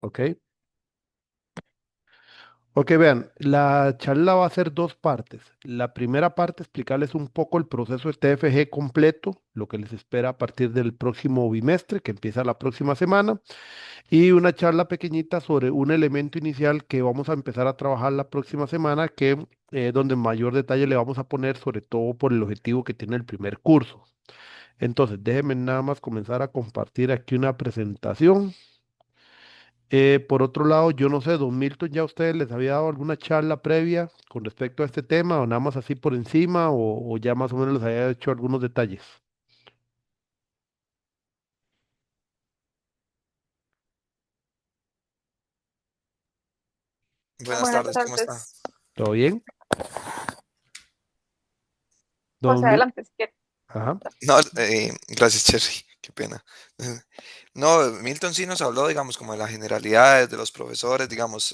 ¿Ok? Ok, vean, la charla va a ser dos partes. La primera parte, explicarles un poco el proceso de TFG completo, lo que les espera a partir del próximo bimestre, que empieza la próxima semana, y una charla pequeñita sobre un elemento inicial que vamos a empezar a trabajar la próxima semana, que donde en mayor detalle le vamos a poner, sobre todo por el objetivo que tiene el primer curso. Entonces, déjenme nada más comenzar a compartir aquí una presentación. Por otro lado, yo no sé, don Milton, ¿ya a ustedes les había dado alguna charla previa con respecto a este tema o nada más así por encima o ya más o menos les había hecho algunos detalles? Buenas Buenas tardes, ¿cómo está? tardes. ¿Todo bien? Pues Don Mil... adelante, si quiere. Ajá, No, gracias, Cherry, qué pena. No, Milton sí nos habló, digamos, como de las generalidades de los profesores, digamos,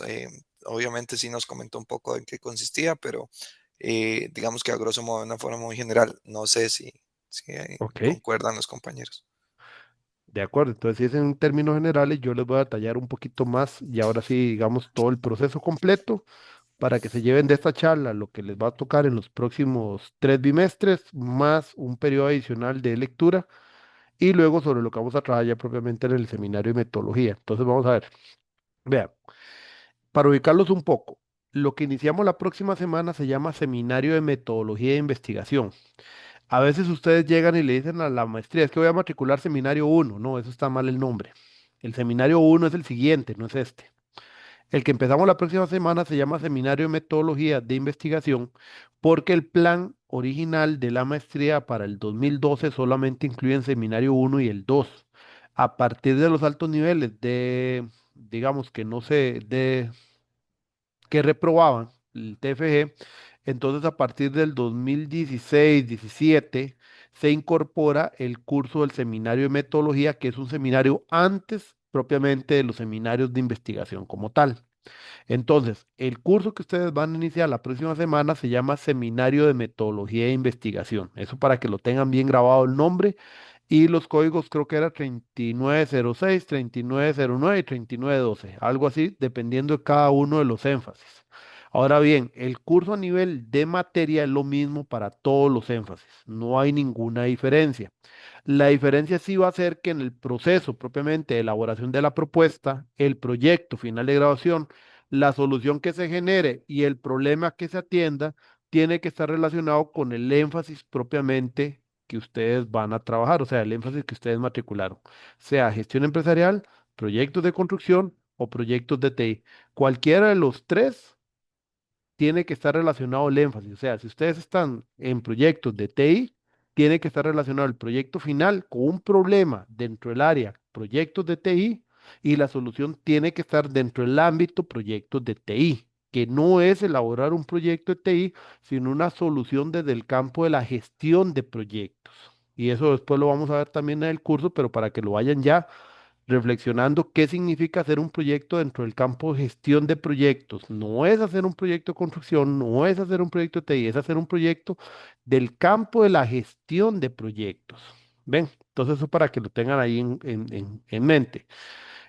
obviamente sí nos comentó un poco en qué consistía, pero digamos que a grosso modo de una forma muy general, no sé si ok, concuerdan los compañeros. de acuerdo. Entonces, si es en términos generales, yo les voy a detallar un poquito más y ahora sí, digamos, todo el proceso completo para que se lleven de esta charla lo que les va a tocar en los próximos 3 bimestres, más un periodo adicional de lectura y luego sobre lo que vamos a trabajar ya propiamente en el seminario de metodología. Entonces, vamos a ver. Vean, para ubicarlos un poco, lo que iniciamos la próxima semana se llama Seminario de Metodología e Investigación. A veces ustedes llegan y le dicen a la maestría, es que voy a matricular Seminario uno. No, eso está mal el nombre. El Seminario uno es el siguiente, no es este. El que empezamos la próxima semana se llama Seminario de Metodología de Investigación porque el plan original de la maestría para el 2012 solamente incluye el Seminario uno y el 2. A partir de los altos niveles de, digamos que no sé, de que reprobaban el TFG. Entonces, a partir del 2016-17 se incorpora el curso del seminario de metodología, que es un seminario antes propiamente de los seminarios de investigación como tal. Entonces, el curso que ustedes van a iniciar la próxima semana se llama Seminario de Metodología e Investigación. Eso para que lo tengan bien grabado el nombre y los códigos creo que era 3906, 3909 y 3912, algo así, dependiendo de cada uno de los énfasis. Ahora bien, el curso a nivel de materia es lo mismo para todos los énfasis, no hay ninguna diferencia. La diferencia sí va a ser que en el proceso propiamente de elaboración de la propuesta, el proyecto final de graduación, la solución que se genere y el problema que se atienda tiene que estar relacionado con el énfasis propiamente que ustedes van a trabajar, o sea, el énfasis que ustedes matricularon, sea gestión empresarial, proyectos de construcción o proyectos de TI. Cualquiera de los tres tiene que estar relacionado el énfasis. O sea, si ustedes están en proyectos de TI, tiene que estar relacionado el proyecto final con un problema dentro del área proyectos de TI y la solución tiene que estar dentro del ámbito proyectos de TI, que no es elaborar un proyecto de TI, sino una solución desde el campo de la gestión de proyectos. Y eso después lo vamos a ver también en el curso, pero para que lo vayan ya reflexionando qué significa hacer un proyecto dentro del campo de gestión de proyectos. No es hacer un proyecto de construcción, no es hacer un proyecto de TI, es hacer un proyecto del campo de la gestión de proyectos. ¿Ven? Entonces eso para que lo tengan ahí en mente.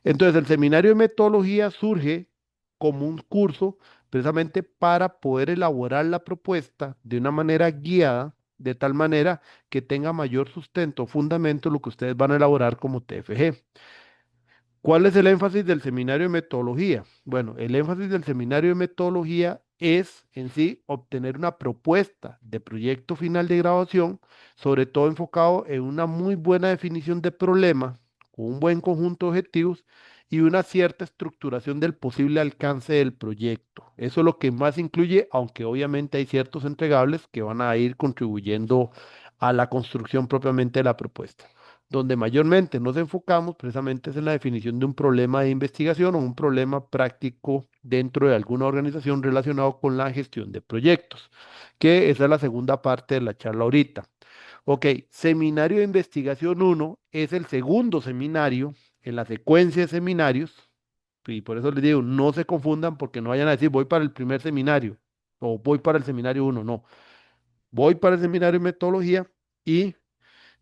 Entonces el seminario de metodología surge como un curso precisamente para poder elaborar la propuesta de una manera guiada, de tal manera que tenga mayor sustento, fundamento lo que ustedes van a elaborar como TFG. ¿Cuál es el énfasis del seminario de metodología? Bueno, el énfasis del seminario de metodología es en sí obtener una propuesta de proyecto final de graduación, sobre todo enfocado en una muy buena definición de problema, con un buen conjunto de objetivos y una cierta estructuración del posible alcance del proyecto. Eso es lo que más incluye, aunque obviamente hay ciertos entregables que van a ir contribuyendo a la construcción propiamente de la propuesta. Donde mayormente nos enfocamos precisamente es en la definición de un problema de investigación o un problema práctico dentro de alguna organización relacionado con la gestión de proyectos, que esa es la segunda parte de la charla ahorita. Ok, seminario de investigación uno es el segundo seminario en la secuencia de seminarios, y por eso les digo, no se confundan porque no vayan a decir voy para el primer seminario o voy para el seminario uno, no, voy para el seminario de metodología y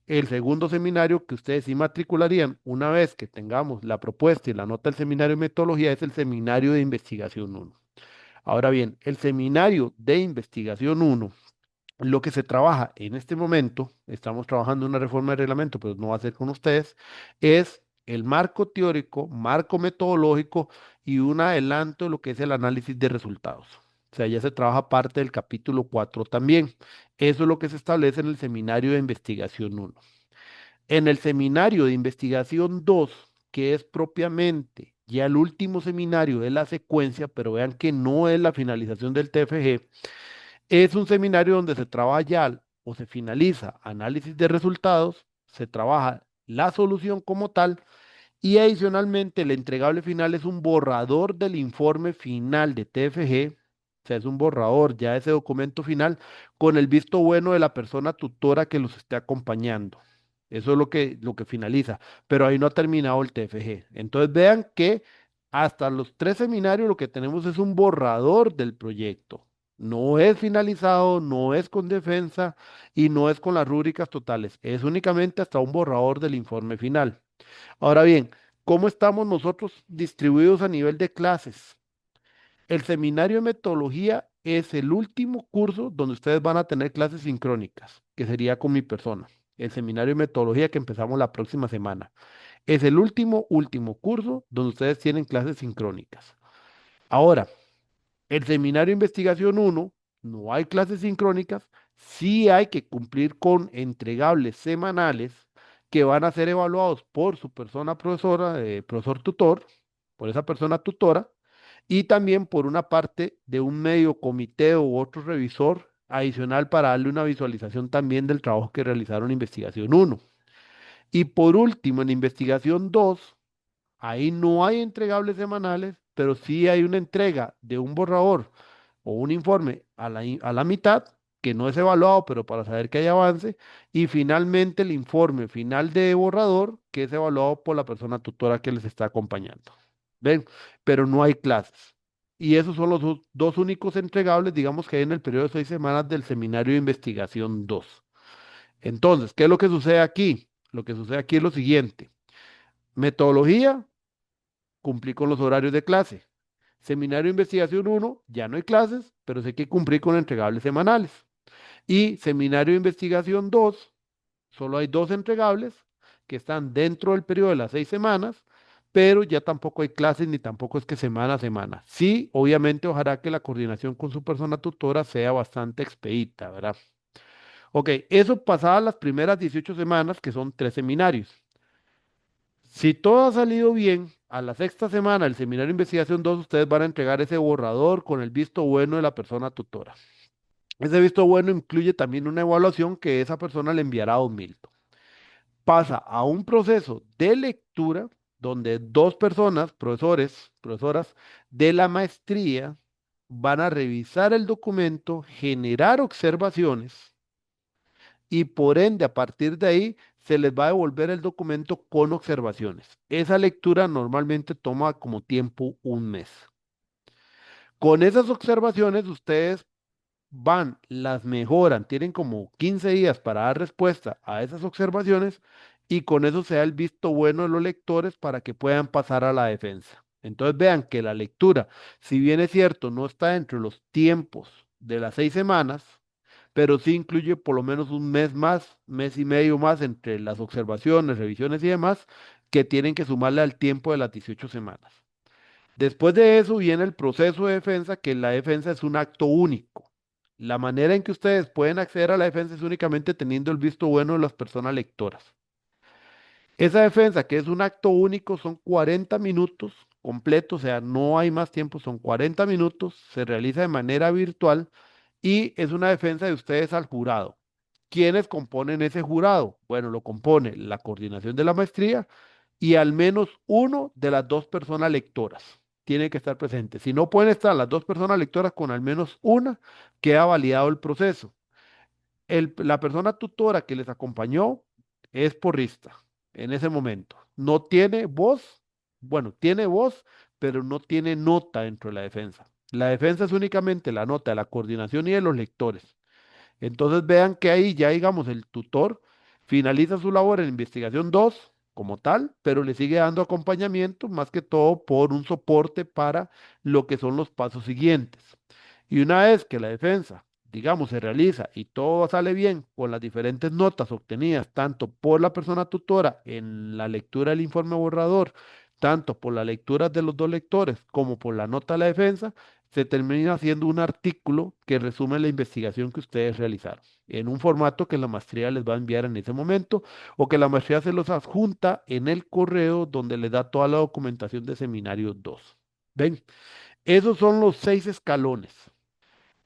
El segundo seminario que ustedes sí matricularían una vez que tengamos la propuesta y la nota del seminario de metodología es el seminario de investigación uno. Ahora bien, el seminario de investigación uno, lo que se trabaja en este momento, estamos trabajando en una reforma de reglamento, pero no va a ser con ustedes, es el marco teórico, marco metodológico y un adelanto de lo que es el análisis de resultados. O sea, ya se trabaja parte del capítulo 4 también. Eso es lo que se establece en el seminario de investigación uno. En el seminario de investigación 2, que es propiamente ya el último seminario de la secuencia, pero vean que no es la finalización del TFG, es un seminario donde se trabaja ya o se finaliza análisis de resultados, se trabaja la solución como tal y adicionalmente el entregable final es un borrador del informe final de TFG, o sea, es un borrador ya de ese documento final con el visto bueno de la persona tutora que los esté acompañando. Eso es lo que finaliza, pero ahí no ha terminado el TFG. Entonces vean que hasta los tres seminarios lo que tenemos es un borrador del proyecto. No es finalizado, no es con defensa y no es con las rúbricas totales. Es únicamente hasta un borrador del informe final. Ahora bien, ¿cómo estamos nosotros distribuidos a nivel de clases? El seminario de metodología es el último curso donde ustedes van a tener clases sincrónicas, que sería con mi persona. El seminario de metodología que empezamos la próxima semana. Es el último curso donde ustedes tienen clases sincrónicas. Ahora, el seminario de investigación uno no hay clases sincrónicas, sí hay que cumplir con entregables semanales que van a ser evaluados por su persona profesora, profesor tutor, por esa persona tutora, y también por una parte de un medio comité u otro revisor adicional para darle una visualización también del trabajo que realizaron en investigación uno. Y por último, en investigación 2 ahí no hay entregables semanales, pero sí hay una entrega de un borrador o un informe a la mitad, que no es evaluado, pero para saber que hay avance, y finalmente el informe final de borrador, que es evaluado por la persona tutora que les está acompañando. ¿Ven? Pero no hay clases. Y esos son los dos únicos entregables, digamos que hay en el periodo de 6 semanas del seminario de investigación 2. Entonces, ¿qué es lo que sucede aquí? Lo que sucede aquí es lo siguiente. Metodología, cumplí con los horarios de clase. Seminario de investigación uno ya no hay clases, pero sí hay que cumplir con entregables semanales. Y seminario de investigación 2 solo hay dos entregables que están dentro del periodo de las 6 semanas, pero ya tampoco hay clases ni tampoco es que semana a semana. Sí, obviamente, ojalá que la coordinación con su persona tutora sea bastante expedita, ¿verdad? Ok, eso pasadas las primeras 18 semanas, que son tres seminarios. Si todo ha salido bien, a la sexta semana del seminario de investigación 2 ustedes van a entregar ese borrador con el visto bueno de la persona tutora. Ese visto bueno incluye también una evaluación que esa persona le enviará a Don Milton. Pasa a un proceso de lectura donde dos personas, profesores, profesoras de la maestría, van a revisar el documento, generar observaciones y por ende, a partir de ahí, se les va a devolver el documento con observaciones. Esa lectura normalmente toma como tiempo un mes. Con esas observaciones, ustedes van, las mejoran, tienen como 15 días para dar respuesta a esas observaciones y con eso se da el visto bueno de los lectores para que puedan pasar a la defensa. Entonces vean que la lectura, si bien es cierto, no está dentro de los tiempos de las 6 semanas, pero sí incluye por lo menos un mes más, mes y medio más entre las observaciones, revisiones y demás, que tienen que sumarle al tiempo de las 18 semanas. Después de eso viene el proceso de defensa, que la defensa es un acto único. La manera en que ustedes pueden acceder a la defensa es únicamente teniendo el visto bueno de las personas lectoras. Esa defensa, que es un acto único, son 40 minutos completos, o sea, no hay más tiempo, son 40 minutos, se realiza de manera virtual y es una defensa de ustedes al jurado. ¿Quiénes componen ese jurado? Bueno, lo compone la coordinación de la maestría y al menos uno de las dos personas lectoras tiene que estar presente. Si no pueden estar las dos personas lectoras con al menos una, queda validado el proceso. La persona tutora que les acompañó es porrista en ese momento. No tiene voz, bueno, tiene voz, pero no tiene nota dentro de la defensa. La defensa es únicamente la nota de la coordinación y de los lectores. Entonces vean que ahí ya, digamos, el tutor Finaliza su labor en investigación 2 como tal, pero le sigue dando acompañamiento más que todo por un soporte para lo que son los pasos siguientes. Y una vez que la defensa, digamos, se realiza y todo sale bien con las diferentes notas obtenidas tanto por la persona tutora en la lectura del informe borrador, tanto por las lecturas de los dos lectores como por la nota de la defensa, se termina haciendo un artículo que resume la investigación que ustedes realizaron en un formato que la maestría les va a enviar en ese momento o que la maestría se los adjunta en el correo donde les da toda la documentación de seminario 2. ¿Ven? Esos son los 6 escalones.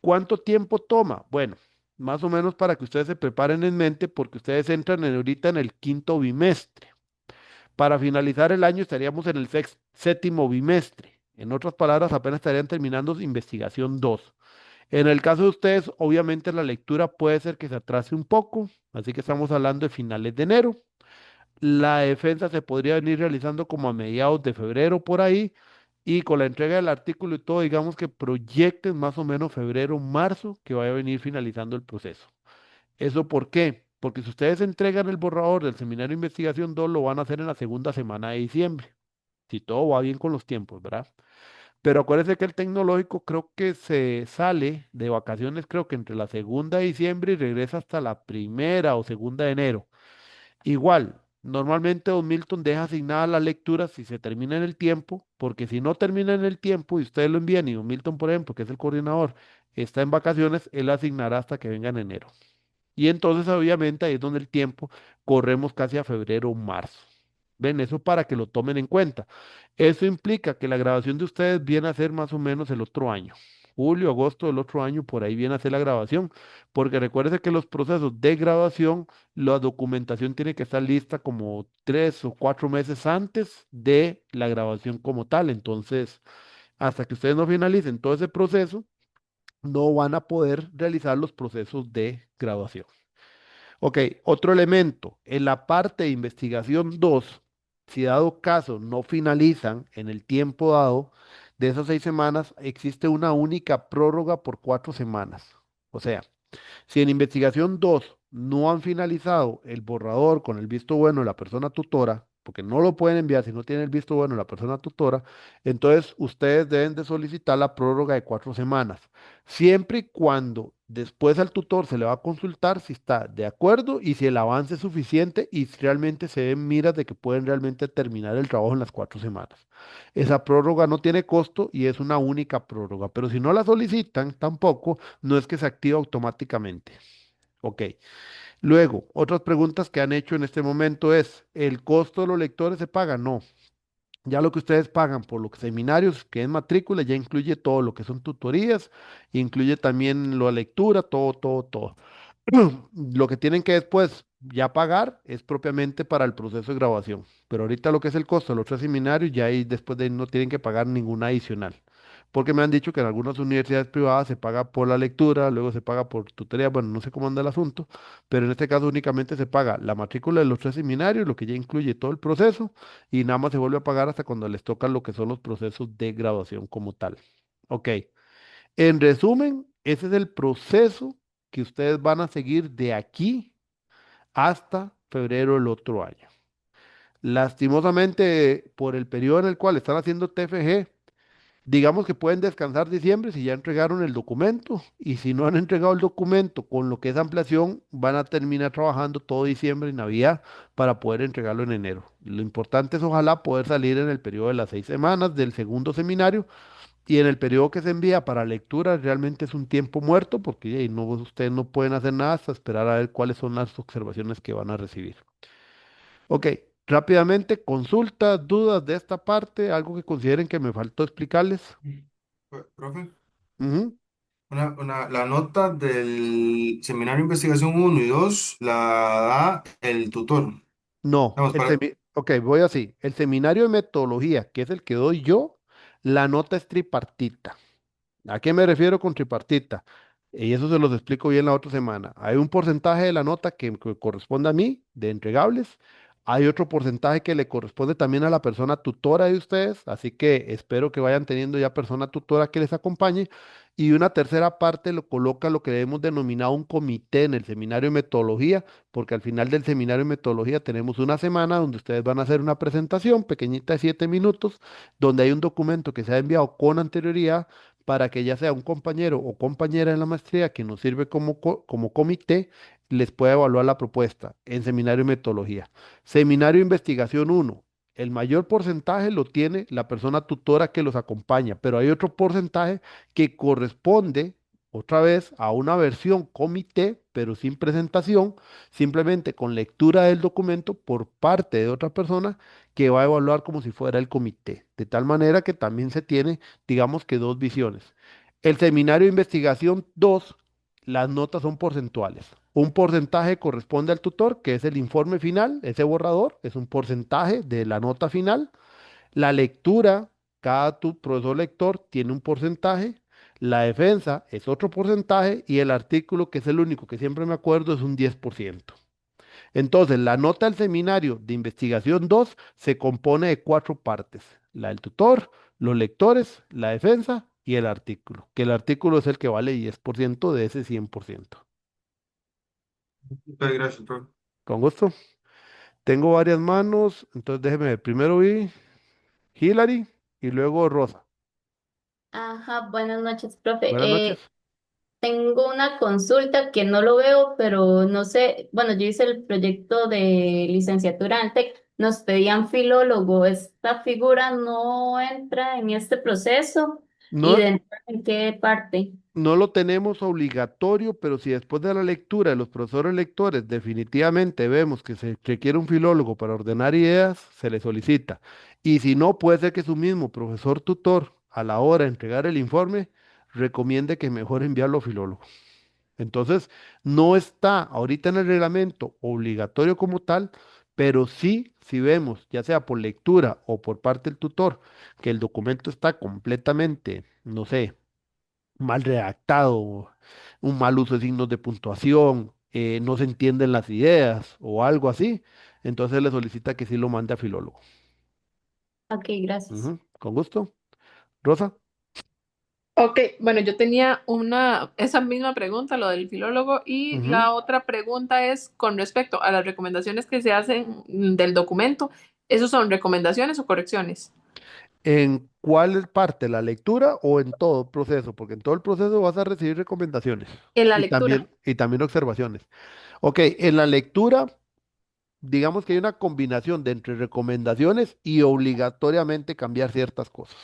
¿Cuánto tiempo toma? Bueno, más o menos para que ustedes se preparen en mente porque ustedes entran ahorita en el quinto bimestre. Para finalizar el año estaríamos en el séptimo bimestre. En otras palabras, apenas estarían terminando su investigación 2. En el caso de ustedes, obviamente la lectura puede ser que se atrase un poco, así que estamos hablando de finales de enero. La defensa se podría venir realizando como a mediados de febrero por ahí, y con la entrega del artículo y todo, digamos que proyecten más o menos febrero, marzo, que vaya a venir finalizando el proceso. ¿Eso por qué? Porque si ustedes entregan el borrador del seminario de investigación 2 lo van a hacer en la segunda semana de diciembre, si todo va bien con los tiempos, ¿verdad? Pero acuérdense que el tecnológico creo que se sale de vacaciones, creo que entre la segunda de diciembre y regresa hasta la primera o segunda de enero. Igual, normalmente Don Milton deja asignadas las lecturas si se termina en el tiempo, porque si no termina en el tiempo y ustedes lo envían y Don Milton, por ejemplo, que es el coordinador, está en vacaciones, él asignará hasta que venga en enero. Y entonces, obviamente, ahí es donde el tiempo corremos casi a febrero o marzo. Ven, eso para que lo tomen en cuenta. Eso implica que la grabación de ustedes viene a ser más o menos el otro año. Julio, agosto del otro año, por ahí viene a ser la grabación, porque recuerde que los procesos de grabación, la documentación tiene que estar lista como 3 o 4 meses antes de la grabación como tal. Entonces, hasta que ustedes no finalicen todo ese proceso, no van a poder realizar los procesos de graduación. Ok, otro elemento, en la parte de investigación 2, si dado caso no finalizan en el tiempo dado de esas 6 semanas, existe una única prórroga por 4 semanas. O sea, si en investigación 2 no han finalizado el borrador con el visto bueno de la persona tutora, porque no lo pueden enviar si no tienen el visto bueno de la persona tutora, entonces ustedes deben de solicitar la prórroga de 4 semanas, siempre y cuando después al tutor se le va a consultar si está de acuerdo y si el avance es suficiente y si realmente se ven miras de que pueden realmente terminar el trabajo en las 4 semanas. Esa prórroga no tiene costo y es una única prórroga, pero si no la solicitan tampoco, no es que se active automáticamente. Ok. Luego, otras preguntas que han hecho en este momento es, ¿el costo de los lectores se paga? No. Ya lo que ustedes pagan por los seminarios, que es matrícula, ya incluye todo lo que son tutorías, incluye también la lectura, todo, todo, todo. Lo que tienen que después ya pagar es propiamente para el proceso de grabación. Pero ahorita lo que es el costo de los 3 seminarios, ya ahí después de ahí no tienen que pagar ninguna adicional. Porque me han dicho que en algunas universidades privadas se paga por la lectura, luego se paga por tutoría, bueno, no sé cómo anda el asunto, pero en este caso únicamente se paga la matrícula de los 3 seminarios, lo que ya incluye todo el proceso, y nada más se vuelve a pagar hasta cuando les toca lo que son los procesos de graduación como tal. Ok. En resumen, ese es el proceso que ustedes van a seguir de aquí hasta febrero del otro año. Lastimosamente, por el periodo en el cual están haciendo TFG, digamos que pueden descansar diciembre si ya entregaron el documento y si no han entregado el documento con lo que es ampliación, van a terminar trabajando todo diciembre y Navidad para poder entregarlo en enero. Lo importante es ojalá poder salir en el periodo de las 6 semanas del segundo seminario y en el periodo que se envía para lectura realmente es un tiempo muerto porque no, ustedes no pueden hacer nada hasta esperar a ver cuáles son las observaciones que van a recibir. Ok, rápidamente, consultas, dudas de esta parte, algo que consideren que me faltó explicarles. Profe, Ujú. la nota del seminario de investigación 1 y 2 la da el tutor. No, Vamos, para... ok, voy así. El seminario de metodología, que es el que doy yo, la nota es tripartita. ¿A qué me refiero con tripartita? Y eso se los explico bien la otra semana. Hay un porcentaje de la nota que corresponde a mí, de entregables. Hay otro porcentaje que le corresponde también a la persona tutora de ustedes. Así que espero que vayan teniendo ya persona tutora que les acompañe. y una tercera parte lo coloca lo que hemos denominado un comité en el seminario de metodología, porque al final del seminario de metodología tenemos una semana donde ustedes van a hacer una presentación pequeñita de 7 minutos, donde hay un documento que se ha enviado con anterioridad para que ya sea un compañero o compañera en la maestría que nos sirve como comité, les pueda evaluar la propuesta en seminario de metodología. Seminario de investigación uno. El mayor porcentaje lo tiene la persona tutora que los acompaña, pero hay otro porcentaje que corresponde otra vez a una versión comité, pero sin presentación, simplemente con lectura del documento por parte de otra persona que va a evaluar como si fuera el comité. De tal manera que también se tiene, digamos que dos visiones. El seminario de investigación 2, las notas son porcentuales. Un porcentaje corresponde al tutor, que es el informe final, ese borrador, es un porcentaje de la nota final. La lectura, cada profesor lector tiene un porcentaje, la defensa es otro porcentaje y el artículo, que es el único que siempre me acuerdo, es un 10%. Entonces, la nota del seminario de investigación 2 se compone de cuatro partes: la del tutor, los lectores, la defensa y el artículo, que el artículo es el que vale 10% de ese 100%. Muchas gracias, profe. Con gusto. Tengo varias manos, entonces déjeme ver. Primero vi Hillary y luego Rosa. Ajá, buenas noches, profe. Buenas noches. Tengo una consulta que no lo veo, pero no sé, bueno, yo hice el proyecto de licenciatura en el TEC, nos pedían filólogo, ¿esta figura no entra en este proceso? ¿Y No, en qué parte? no lo tenemos obligatorio, pero si después de la lectura de los profesores lectores definitivamente vemos que se requiere un filólogo para ordenar ideas, se le solicita. Y si no, puede ser que su mismo profesor tutor, a la hora de entregar el informe, recomiende que mejor enviarlo a filólogo. Entonces, no está ahorita en el reglamento obligatorio como tal, pero sí, si vemos, ya sea por lectura o por parte del tutor, que el documento está completamente, no sé, mal redactado, un mal uso de signos de puntuación, no se entienden las ideas o algo así, entonces le solicita que sí lo mande a filólogo. Ok, gracias. Ujú, con gusto. Rosa. Ok, bueno, yo tenía esa misma pregunta, lo del filólogo, y Ujú. la otra pregunta es con respecto a las recomendaciones que se hacen del documento. ¿Esos son recomendaciones o correcciones? ¿En cuál es parte? ¿La lectura o en todo el proceso? Porque en todo el proceso vas a recibir recomendaciones En la y lectura. también observaciones. Ok, en la lectura, digamos que hay una combinación de entre recomendaciones y obligatoriamente cambiar ciertas cosas.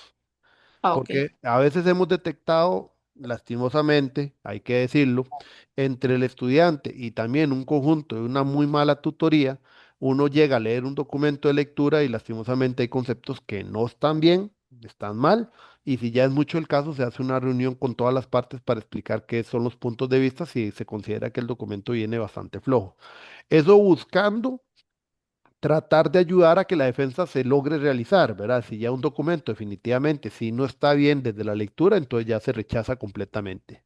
Ah, ok. Porque a veces hemos detectado, lastimosamente, hay que decirlo, entre el estudiante y también un conjunto de una muy mala tutoría, uno llega a leer un documento de lectura y lastimosamente hay conceptos que no están bien, están mal, y si ya es mucho el caso, se hace una reunión con todas las partes para explicar qué son los puntos de vista si se considera que el documento viene bastante flojo. Eso buscando tratar de ayudar a que la defensa se logre realizar, ¿verdad? Si ya un documento definitivamente, si no está bien desde la lectura, entonces ya se rechaza completamente.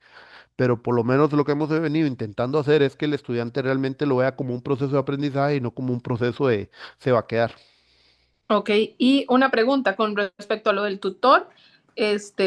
Pero por lo menos lo que hemos venido intentando hacer es que el estudiante realmente lo vea como un proceso de aprendizaje y no como un proceso de se va a quedar. Ok, y una pregunta con respecto a lo del tutor.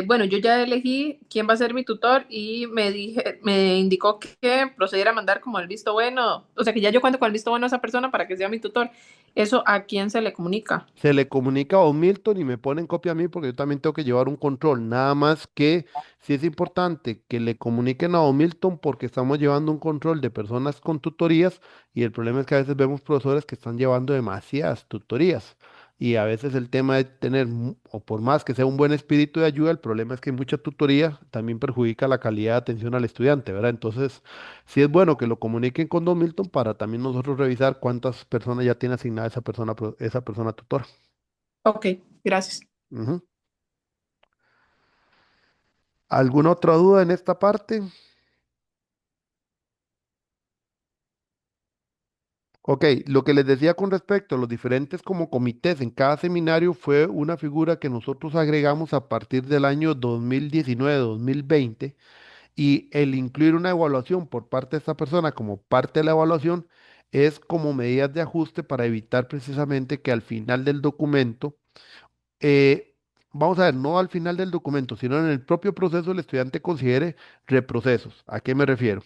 Bueno, yo ya elegí quién va a ser mi tutor y me indicó que procediera a mandar como el visto bueno, o sea que ya yo cuento con el visto bueno a esa persona para que sea mi tutor. ¿Eso a quién se le comunica? Se le comunica a Don Milton y me pone en copia a mí porque yo también tengo que llevar un control. Nada más que sí es importante que le comuniquen a Don Milton porque estamos llevando un control de personas con tutorías y el problema es que a veces vemos profesores que están llevando demasiadas tutorías y a veces el tema de tener, o por más que sea un buen espíritu de ayuda, el problema es que mucha tutoría también perjudica la calidad de atención al estudiante, ¿verdad? Entonces, sí es bueno que lo comuniquen con Don Milton para también nosotros revisar cuántas personas ya tiene asignada esa persona, esa persona tutora. Ok, gracias. Ujú. ¿Alguna otra duda en esta parte? Ok, lo que les decía con respecto a los diferentes como comités en cada seminario fue una figura que nosotros agregamos a partir del año 2019-2020 y el incluir una evaluación por parte de esta persona como parte de la evaluación es como medidas de ajuste para evitar precisamente que al final del documento eh, vamos a ver, no al final del documento, sino en el propio proceso el estudiante considere reprocesos. ¿A qué me refiero?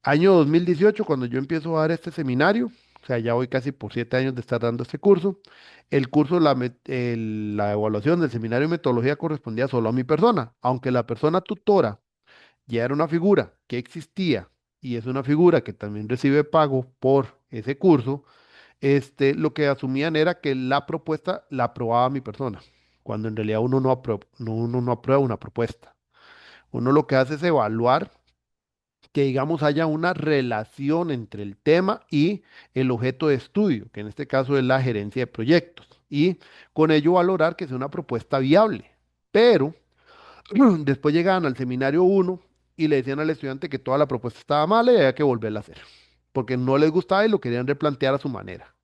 Año 2018, cuando yo empiezo a dar este seminario, o sea, ya voy casi por 7 años de estar dando este curso, el curso, la evaluación del seminario de metodología correspondía solo a mi persona, aunque la persona tutora ya era una figura que existía y es una figura que también recibe pago por ese curso. Lo que asumían era que la propuesta la aprobaba mi persona, cuando en realidad uno no aprueba una propuesta. Uno lo que hace es evaluar que, digamos, haya una relación entre el tema y el objeto de estudio, que en este caso es la gerencia de proyectos, y con ello valorar que sea una propuesta viable. Pero después llegaban al seminario uno y le decían al estudiante que toda la propuesta estaba mala y había que volverla a hacer, porque no les gustaba y lo querían replantear a su manera.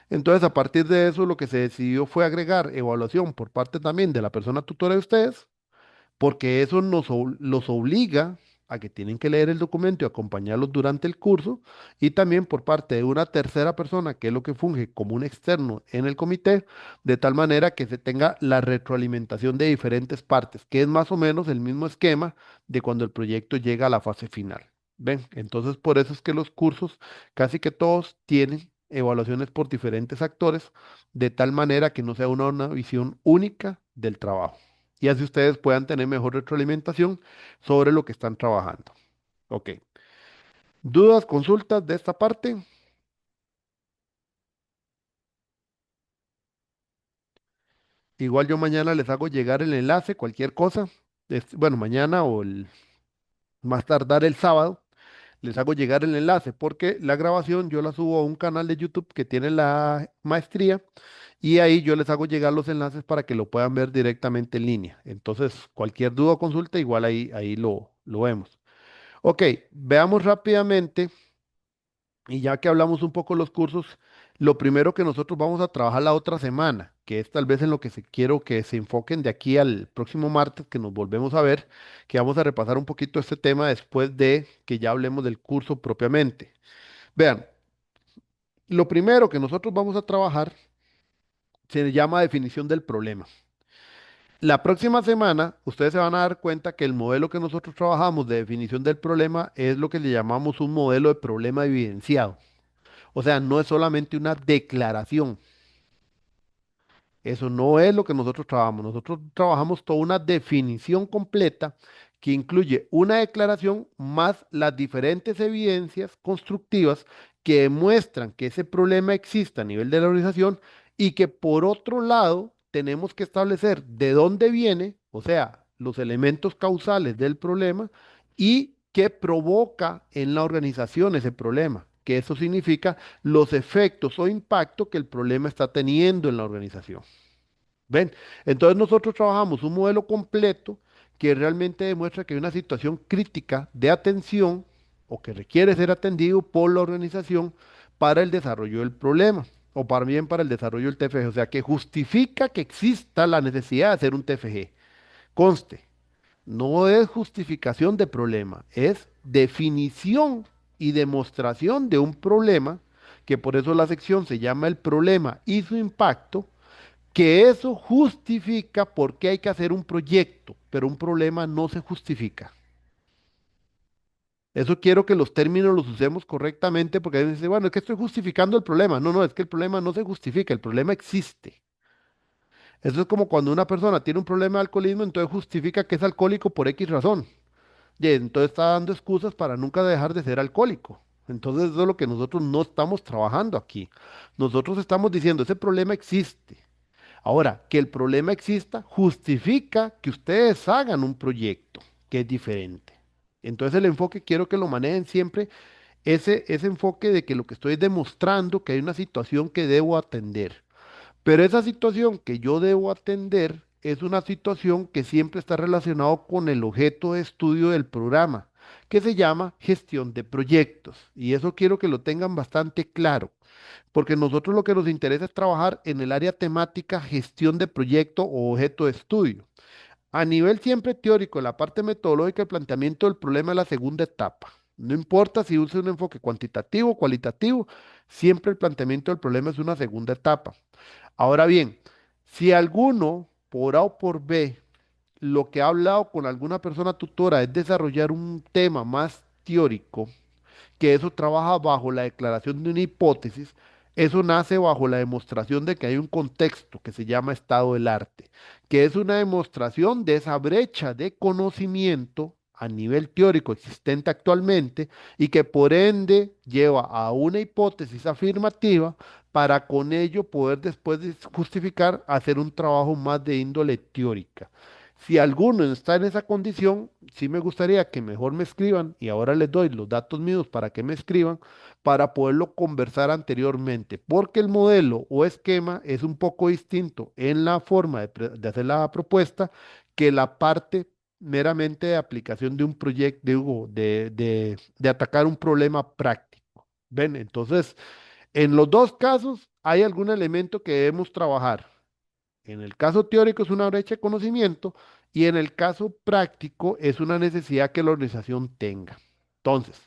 Entonces, a partir de eso, lo que se decidió fue agregar evaluación por parte también de la persona tutora de ustedes, porque eso los obliga a que tienen que leer el documento y acompañarlos durante el curso, y también por parte de una tercera persona, que es lo que funge como un externo en el comité, de tal manera que se tenga la retroalimentación de diferentes partes, que es más o menos el mismo esquema de cuando el proyecto llega a la fase final. ¿Ven? Entonces, por eso es que los cursos, casi que todos tienen evaluaciones por diferentes actores, de tal manera que no sea una visión única del trabajo y así ustedes puedan tener mejor retroalimentación sobre lo que están trabajando. Ok. ¿Dudas, consultas de esta parte? Igual yo mañana les hago llegar el enlace, cualquier cosa. Bueno, mañana o más tardar el sábado, les hago llegar el enlace porque la grabación yo la subo a un canal de YouTube que tiene la maestría y ahí yo les hago llegar los enlaces para que lo puedan ver directamente en línea. Entonces, cualquier duda o consulta, igual ahí lo vemos. Ok, veamos rápidamente. Y ya que hablamos un poco de los cursos, lo primero que nosotros vamos a trabajar la otra semana, que es tal vez en lo que quiero que se enfoquen de aquí al próximo martes, que nos volvemos a ver, que vamos a repasar un poquito este tema después de que ya hablemos del curso propiamente. Vean, lo primero que nosotros vamos a trabajar se llama definición del problema. La próxima semana, ustedes se van a dar cuenta que el modelo que nosotros trabajamos de definición del problema es lo que le llamamos un modelo de problema evidenciado. O sea, no es solamente una declaración. Eso no es lo que nosotros trabajamos. Nosotros trabajamos toda una definición completa que incluye una declaración más las diferentes evidencias constructivas que demuestran que ese problema existe a nivel de la organización y que por otro lado tenemos que establecer de dónde viene, o sea, los elementos causales del problema y qué provoca en la organización ese problema, que eso significa los efectos o impacto que el problema está teniendo en la organización. ¿Ven? Entonces nosotros trabajamos un modelo completo que realmente demuestra que hay una situación crítica de atención o que requiere ser atendido por la organización para el desarrollo del problema o para bien para el desarrollo del TFG. O sea, que justifica que exista la necesidad de hacer un TFG. Conste, no es justificación de problema, es definición y demostración de un problema, que por eso la sección se llama el problema y su impacto, que eso justifica por qué hay que hacer un proyecto, pero un problema no se justifica. Eso quiero que los términos los usemos correctamente porque a veces dice, bueno, es que estoy justificando el problema. No, no, es que el problema no se justifica, el problema existe. Eso es como cuando una persona tiene un problema de alcoholismo, entonces justifica que es alcohólico por X razón. Y entonces está dando excusas para nunca dejar de ser alcohólico. Entonces eso es lo que nosotros no estamos trabajando aquí. Nosotros estamos diciendo, ese problema existe. Ahora, que el problema exista justifica que ustedes hagan un proyecto que es diferente. Entonces el enfoque quiero que lo manejen siempre ese enfoque de que lo que estoy demostrando que hay una situación que debo atender. Pero esa situación que yo debo atender es una situación que siempre está relacionado con el objeto de estudio del programa, que se llama gestión de proyectos. Y eso quiero que lo tengan bastante claro porque nosotros lo que nos interesa es trabajar en el área temática gestión de proyecto o objeto de estudio. A nivel siempre teórico, la parte metodológica, el planteamiento del problema es la segunda etapa. No importa si usa un enfoque cuantitativo o cualitativo, siempre el planteamiento del problema es una segunda etapa. Ahora bien, si alguno por A o por B, lo que ha hablado con alguna persona tutora es desarrollar un tema más teórico, que eso trabaja bajo la declaración de una hipótesis, eso nace bajo la demostración de que hay un contexto que se llama estado del arte, que es una demostración de esa brecha de conocimiento a nivel teórico existente actualmente y que por ende lleva a una hipótesis afirmativa para con ello poder después de justificar hacer un trabajo más de índole teórica. Si alguno está en esa condición, sí me gustaría que mejor me escriban y ahora les doy los datos míos para que me escriban para poderlo conversar anteriormente, porque el modelo o esquema es un poco distinto en la forma de hacer la propuesta que la parte meramente de aplicación de un proyecto, de atacar un problema práctico. ¿Ven? Entonces, en los dos casos hay algún elemento que debemos trabajar. En el caso teórico es una brecha de conocimiento y en el caso práctico es una necesidad que la organización tenga. Entonces,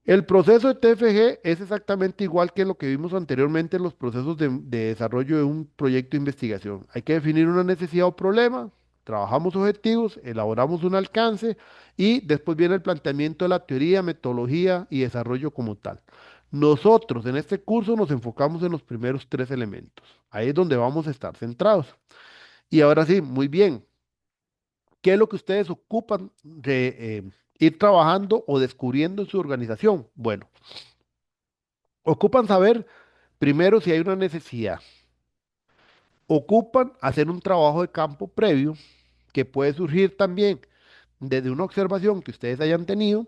el proceso de TFG es exactamente igual que lo que vimos anteriormente en los procesos de desarrollo de un proyecto de investigación. Hay que definir una necesidad o problema, trabajamos objetivos, elaboramos un alcance y después viene el planteamiento de la teoría, metodología y desarrollo como tal. Nosotros en este curso nos enfocamos en los primeros tres elementos. Ahí es donde vamos a estar centrados. Y ahora sí, muy bien. ¿Qué es lo que ustedes ocupan de ir trabajando o descubriendo en su organización? Bueno, ocupan saber primero si hay una necesidad. Ocupan hacer un trabajo de campo previo que puede surgir también desde una observación que ustedes hayan tenido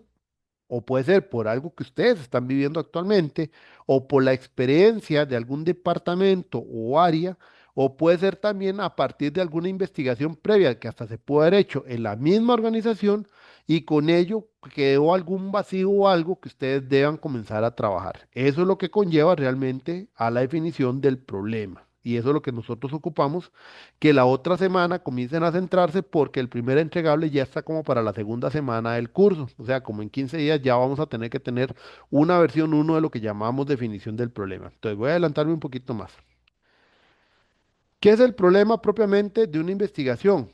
o puede ser por algo que ustedes están viviendo actualmente, o por la experiencia de algún departamento o área, o puede ser también a partir de alguna investigación previa que hasta se puede haber hecho en la misma organización y con ello quedó algún vacío o algo que ustedes deban comenzar a trabajar. Eso es lo que conlleva realmente a la definición del problema. Y eso es lo que nosotros ocupamos, que la otra semana comiencen a centrarse porque el primer entregable ya está como para la segunda semana del curso. O sea, como en 15 días ya vamos a tener que tener una versión uno de lo que llamamos definición del problema. Entonces voy a adelantarme un poquito más. ¿Qué es el problema propiamente de una investigación?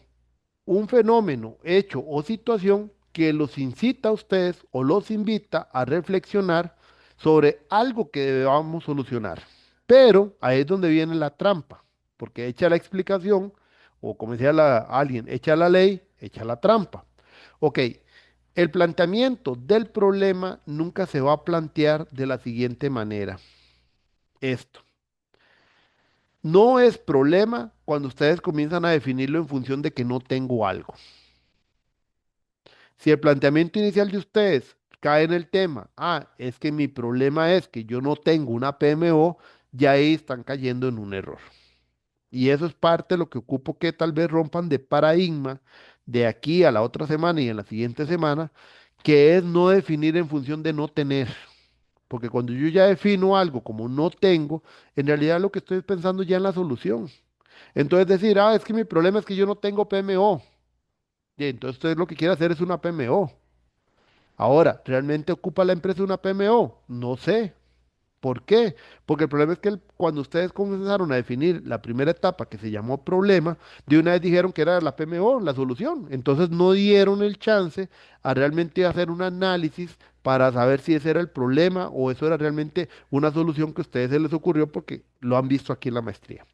Un fenómeno, hecho o situación que los incita a ustedes o los invita a reflexionar sobre algo que debamos solucionar. Pero ahí es donde viene la trampa, porque echa la explicación, o como decía alguien, echa la ley, echa la trampa. Ok, el planteamiento del problema nunca se va a plantear de la siguiente manera. Esto. No es problema cuando ustedes comienzan a definirlo en función de que no tengo algo. Si el planteamiento inicial de ustedes cae en el tema, es que mi problema es que yo no tengo una PMO, ya ahí están cayendo en un error. Y eso es parte de lo que ocupo que tal vez rompan de paradigma de aquí a la otra semana y en la siguiente semana, que es no definir en función de no tener. Porque cuando yo ya defino algo como no tengo, en realidad lo que estoy es pensando ya en la solución. Entonces decir, es que mi problema es que yo no tengo PMO. Y entonces usted lo que quiere hacer es una PMO. Ahora, ¿realmente ocupa la empresa una PMO? No sé. ¿Por qué? Porque el problema es que cuando ustedes comenzaron a definir la primera etapa que se llamó problema, de una vez dijeron que era la PMO, la solución. Entonces no dieron el chance a realmente hacer un análisis para saber si ese era el problema o eso era realmente una solución que a ustedes se les ocurrió porque lo han visto aquí en la maestría.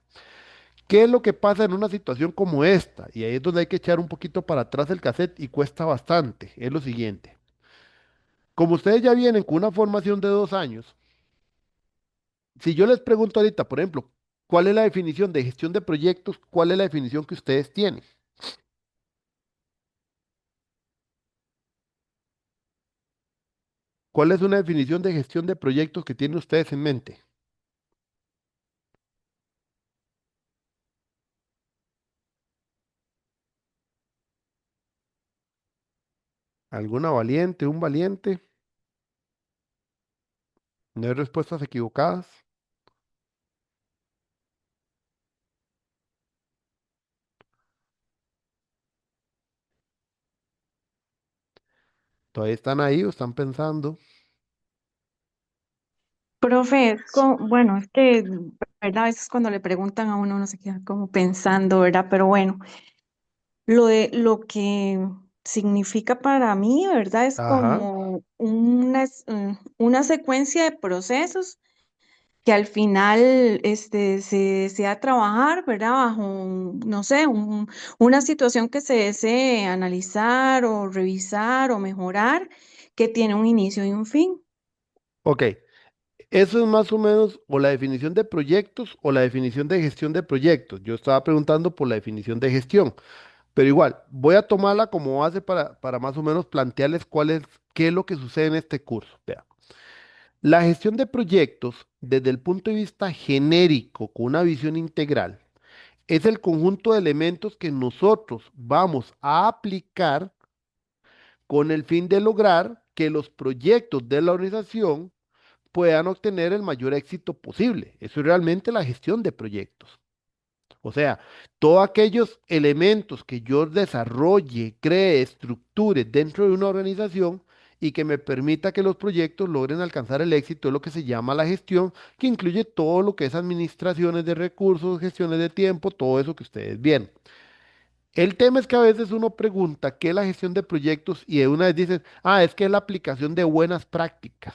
¿Qué es lo que pasa en una situación como esta? Y ahí es donde hay que echar un poquito para atrás el cassette y cuesta bastante. Es lo siguiente. Como ustedes ya vienen con una formación de 2 años, si yo les pregunto ahorita, por ejemplo, ¿cuál es la definición de gestión de proyectos? ¿Cuál es la definición que ustedes tienen? ¿Cuál es una definición de gestión de proyectos que tienen ustedes en mente? ¿Alguna valiente, un valiente? ¿No hay respuestas equivocadas? ¿Todavía están ahí o están pensando? Profe, bueno, es que, ¿verdad? A veces cuando le preguntan a uno se queda como pensando, ¿verdad? Pero bueno, lo que significa para mí, ¿verdad? Es Ajá. como una secuencia de procesos que al final se ha trabajar, ¿verdad? Bajo, no sé, una situación que se desee analizar o revisar o mejorar, que tiene un inicio y un fin. Ok, eso es más o menos o la definición de proyectos o la definición de gestión de proyectos. Yo estaba preguntando por la definición de gestión, pero igual, voy a tomarla como base para más o menos plantearles qué es lo que sucede en este curso. Vea, la gestión de proyectos, desde el punto de vista genérico, con una visión integral, es el conjunto de elementos que nosotros vamos a aplicar con el fin de lograr que los proyectos de la organización puedan obtener el mayor éxito posible. Eso es realmente la gestión de proyectos. O sea, todos aquellos elementos que yo desarrolle, cree, estructure dentro de una organización y que me permita que los proyectos logren alcanzar el éxito es lo que se llama la gestión, que incluye todo lo que es administraciones de recursos, gestiones de tiempo, todo eso que ustedes ven. El tema es que a veces uno pregunta qué es la gestión de proyectos y de una vez dicen, ah, es que es la aplicación de buenas prácticas.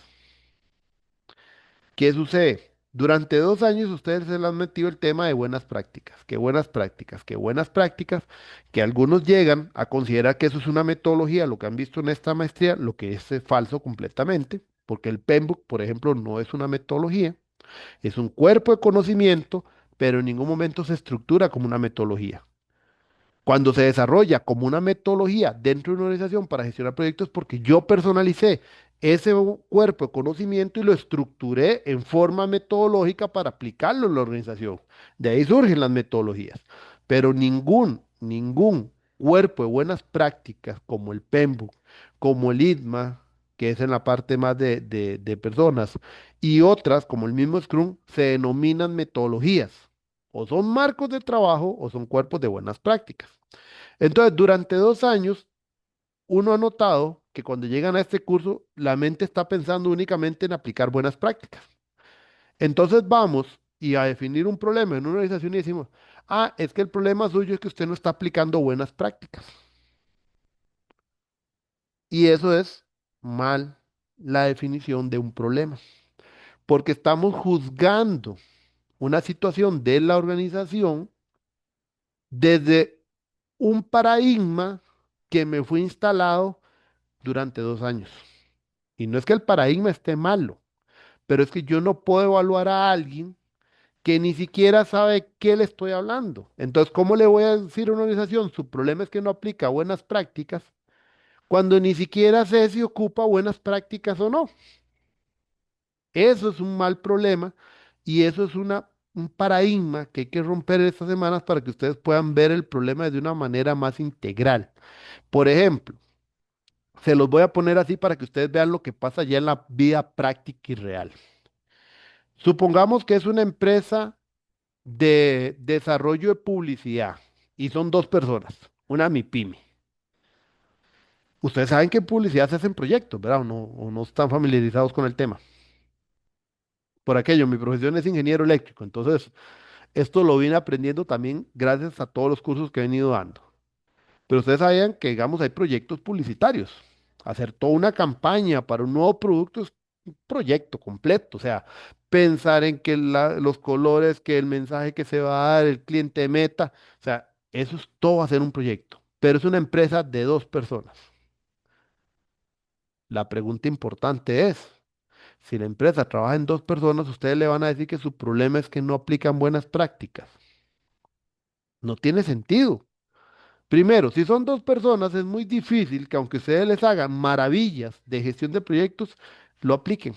¿Qué sucede? Durante 2 años ustedes se le han metido el tema de buenas prácticas, que buenas prácticas, que buenas prácticas, que algunos llegan a considerar que eso es una metodología, lo que han visto en esta maestría, lo que es falso completamente, porque el PMBOK, por ejemplo, no es una metodología, es un cuerpo de conocimiento, pero en ningún momento se estructura como una metodología. Cuando se desarrolla como una metodología dentro de una organización para gestionar proyectos, porque yo personalicé ese cuerpo de conocimiento y lo estructuré en forma metodológica para aplicarlo en la organización. De ahí surgen las metodologías. Pero ningún cuerpo de buenas prácticas como el PMBOK, como el ITMA, que es en la parte más de personas, y otras como el mismo Scrum, se denominan metodologías. O son marcos de trabajo o son cuerpos de buenas prácticas. Entonces, durante 2 años, uno ha notado que cuando llegan a este curso, la mente está pensando únicamente en aplicar buenas prácticas. Entonces vamos y a definir un problema en una organización y decimos, ah, es que el problema suyo es que usted no está aplicando buenas prácticas. Y eso es mal la definición de un problema, porque estamos juzgando una situación de la organización desde un paradigma que me fue instalado durante 2 años. Y no es que el paradigma esté malo, pero es que yo no puedo evaluar a alguien que ni siquiera sabe qué le estoy hablando. Entonces, ¿cómo le voy a decir a una organización? Su problema es que no aplica buenas prácticas cuando ni siquiera sé si ocupa buenas prácticas o no. Eso es un mal problema y eso es un paradigma que hay que romper estas semanas para que ustedes puedan ver el problema de una manera más integral. Por ejemplo, se los voy a poner así para que ustedes vean lo que pasa ya en la vida práctica y real. Supongamos que es una empresa de desarrollo de publicidad y son 2 personas, una MIPYME. Ustedes saben que en publicidad se hacen proyectos, ¿verdad? O no están familiarizados con el tema. Por aquello, mi profesión es ingeniero eléctrico, entonces esto lo vine aprendiendo también gracias a todos los cursos que he venido dando. Pero ustedes sabían que, digamos, hay proyectos publicitarios. Hacer toda una campaña para un nuevo producto es un proyecto completo. O sea, pensar en que los colores, que el mensaje que se va a dar, el cliente meta. O sea, eso es todo hacer un proyecto. Pero es una empresa de 2 personas. La pregunta importante es, si la empresa trabaja en 2 personas, ustedes le van a decir que su problema es que no aplican buenas prácticas. No tiene sentido. Primero, si son 2 personas, es muy difícil que aunque ustedes les hagan maravillas de gestión de proyectos, lo apliquen.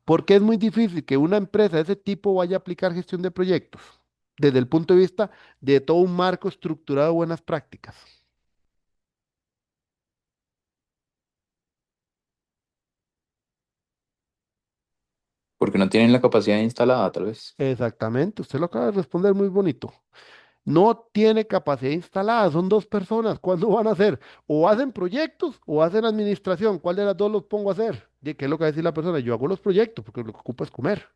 Porque es muy difícil que una empresa de ese tipo vaya a aplicar gestión de proyectos desde el punto de vista de todo un marco estructurado de buenas prácticas. Porque no tienen la capacidad instalada, tal vez. Exactamente, usted lo acaba de responder muy bonito. No tiene capacidad instalada, son dos personas. ¿Cuándo van a hacer? O hacen proyectos o hacen administración. ¿Cuál de las dos los pongo a hacer? ¿Qué es lo que va a decir la persona? Yo hago los proyectos porque lo que ocupa es comer.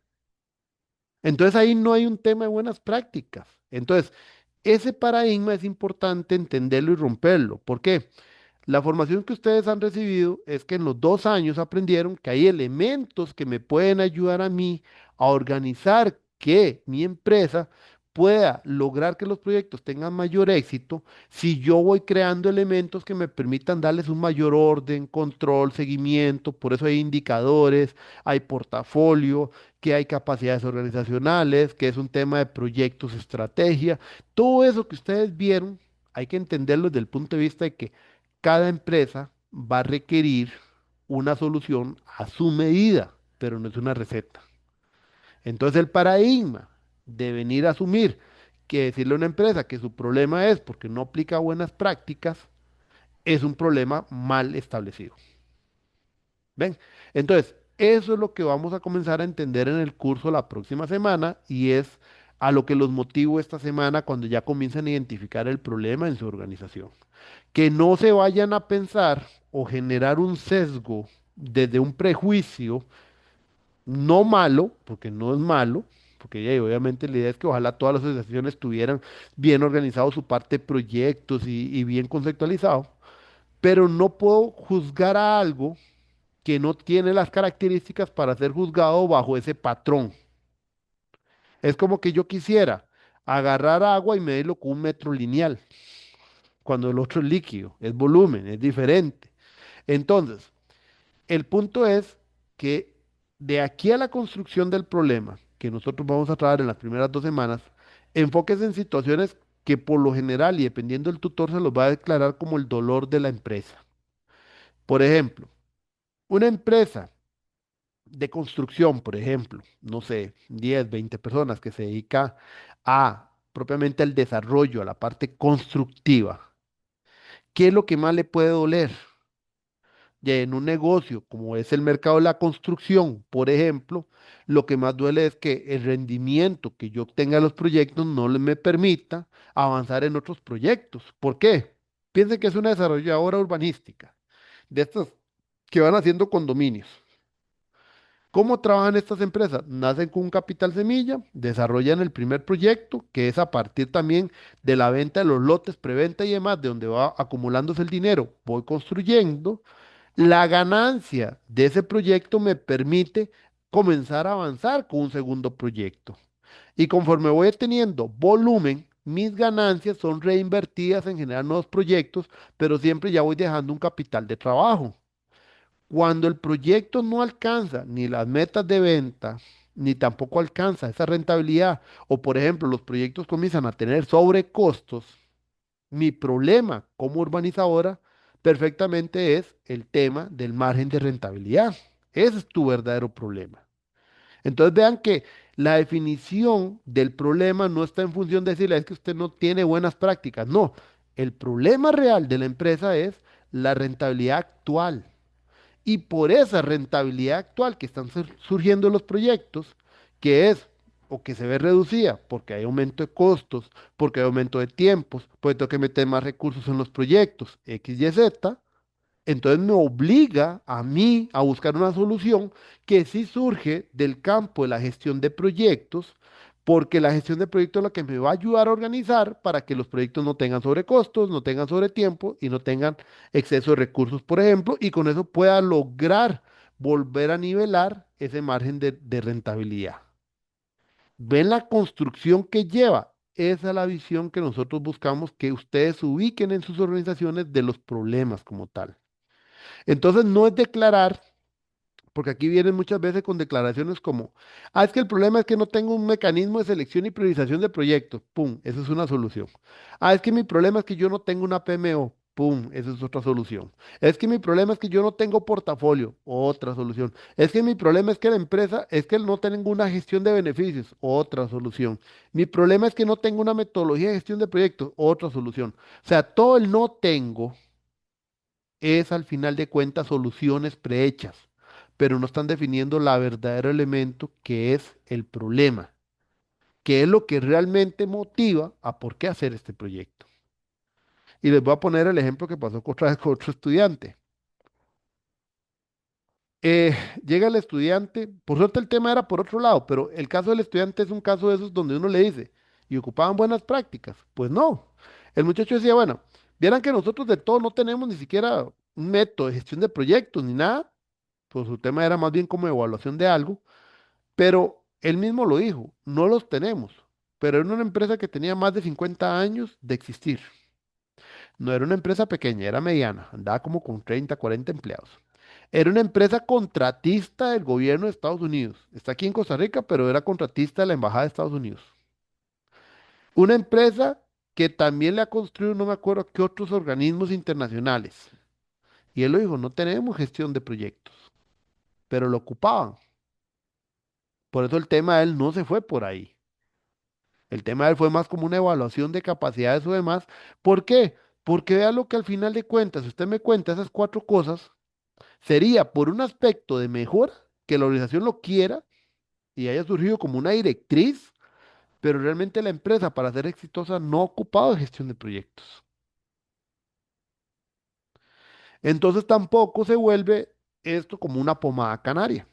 Entonces ahí no hay un tema de buenas prácticas. Entonces, ese paradigma es importante entenderlo y romperlo. ¿Por qué? La formación que ustedes han recibido es que en los 2 años aprendieron que hay elementos que me pueden ayudar a mí a organizar que mi empresa pueda lograr que los proyectos tengan mayor éxito si yo voy creando elementos que me permitan darles un mayor orden, control, seguimiento. Por eso hay indicadores, hay portafolio, que hay capacidades organizacionales, que es un tema de proyectos, estrategia. Todo eso que ustedes vieron hay que entenderlo desde el punto de vista de que cada empresa va a requerir una solución a su medida, pero no es una receta. Entonces el paradigma de venir a asumir que decirle a una empresa que su problema es porque no aplica buenas prácticas es un problema mal establecido. ¿Ven? Entonces, eso es lo que vamos a comenzar a entender en el curso la próxima semana y es a lo que los motivo esta semana cuando ya comiencen a identificar el problema en su organización. Que no se vayan a pensar o generar un sesgo desde un prejuicio no malo, porque no es malo, porque obviamente la idea es que ojalá todas las asociaciones tuvieran bien organizado su parte de proyectos y bien conceptualizado, pero no puedo juzgar a algo que no tiene las características para ser juzgado bajo ese patrón. Es como que yo quisiera agarrar agua y medirlo con un metro lineal, cuando el otro es líquido, es volumen, es diferente. Entonces, el punto es que de aquí a la construcción del problema, que nosotros vamos a trabajar en las primeras 2 semanas, enfóquese en situaciones que por lo general y dependiendo del tutor se los va a declarar como el dolor de la empresa. Por ejemplo, una empresa de construcción, por ejemplo, no sé, 10, 20 personas que se dedica a propiamente al desarrollo, a la parte constructiva. ¿Qué es lo que más le puede doler? Ya en un negocio como es el mercado de la construcción, por ejemplo, lo que más duele es que el rendimiento que yo obtenga de los proyectos no me permita avanzar en otros proyectos. ¿Por qué? Piensen que es una desarrolladora urbanística, de estas que van haciendo condominios. ¿Cómo trabajan estas empresas? Nacen con un capital semilla, desarrollan el primer proyecto, que es a partir también de la venta de los lotes, preventa y demás, de donde va acumulándose el dinero, voy construyendo. La ganancia de ese proyecto me permite comenzar a avanzar con un segundo proyecto. Y conforme voy teniendo volumen, mis ganancias son reinvertidas en generar nuevos proyectos, pero siempre ya voy dejando un capital de trabajo. Cuando el proyecto no alcanza ni las metas de venta, ni tampoco alcanza esa rentabilidad, o por ejemplo los proyectos comienzan a tener sobrecostos, mi problema como urbanizadora perfectamente es el tema del margen de rentabilidad. Ese es tu verdadero problema. Entonces vean que la definición del problema no está en función de decirle es que usted no tiene buenas prácticas. No, el problema real de la empresa es la rentabilidad actual. Y por esa rentabilidad actual que están surgiendo los proyectos, que es o que se ve reducida porque hay aumento de costos, porque hay aumento de tiempos, porque tengo que meter más recursos en los proyectos, X, Y, Z, entonces me obliga a mí a buscar una solución que sí surge del campo de la gestión de proyectos, porque la gestión de proyectos es la que me va a ayudar a organizar para que los proyectos no tengan sobrecostos, no tengan sobretiempo y no tengan exceso de recursos, por ejemplo, y con eso pueda lograr volver a nivelar ese margen de rentabilidad. ¿Ven la construcción que lleva? Esa es la visión que nosotros buscamos que ustedes ubiquen en sus organizaciones de los problemas como tal. Entonces no es declarar, porque aquí vienen muchas veces con declaraciones como, es que el problema es que no tengo un mecanismo de selección y priorización de proyectos. Pum, esa es una solución. Es que mi problema es que yo no tengo una PMO. Pum, esa es otra solución. Es que mi problema es que yo no tengo portafolio. Otra solución. Es que mi problema es que la empresa, es que no tengo una gestión de beneficios. Otra solución. Mi problema es que no tengo una metodología de gestión de proyectos. Otra solución. O sea, todo el no tengo es al final de cuentas soluciones prehechas, pero no están definiendo la verdadero elemento que es el problema. qué es lo que realmente motiva a por qué hacer este proyecto. Y les voy a poner el ejemplo que pasó otra vez con otro estudiante. Eh, Llega el estudiante, por suerte el tema era por otro lado, pero el caso del estudiante es un caso de esos donde uno le dice, ¿y ocupaban buenas prácticas? Pues no. El muchacho decía, bueno, vieran que nosotros de todo no tenemos ni siquiera un método de gestión de proyectos ni nada, pues su tema era más bien como evaluación de algo, pero él mismo lo dijo, no los tenemos, pero era una empresa que tenía más de 50 años de existir. No era una empresa pequeña, era mediana, andaba como con 30, 40 empleados. Era una empresa contratista del gobierno de Estados Unidos. Está aquí en Costa Rica, pero era contratista de la Embajada de Estados Unidos. Una empresa que también le ha construido, no me acuerdo qué otros organismos internacionales. Y él lo dijo, no tenemos gestión de proyectos, pero lo ocupaban. Por eso el tema de él no se fue por ahí. El tema de él fue más como una evaluación de capacidades o demás. ¿Por qué? Porque vea lo que al final de cuentas, si usted me cuenta esas cuatro cosas, sería por un aspecto de mejora, que la organización lo quiera y haya surgido como una directriz, pero realmente la empresa para ser exitosa no ha ocupado de gestión de proyectos. Entonces tampoco se vuelve esto como una pomada canaria.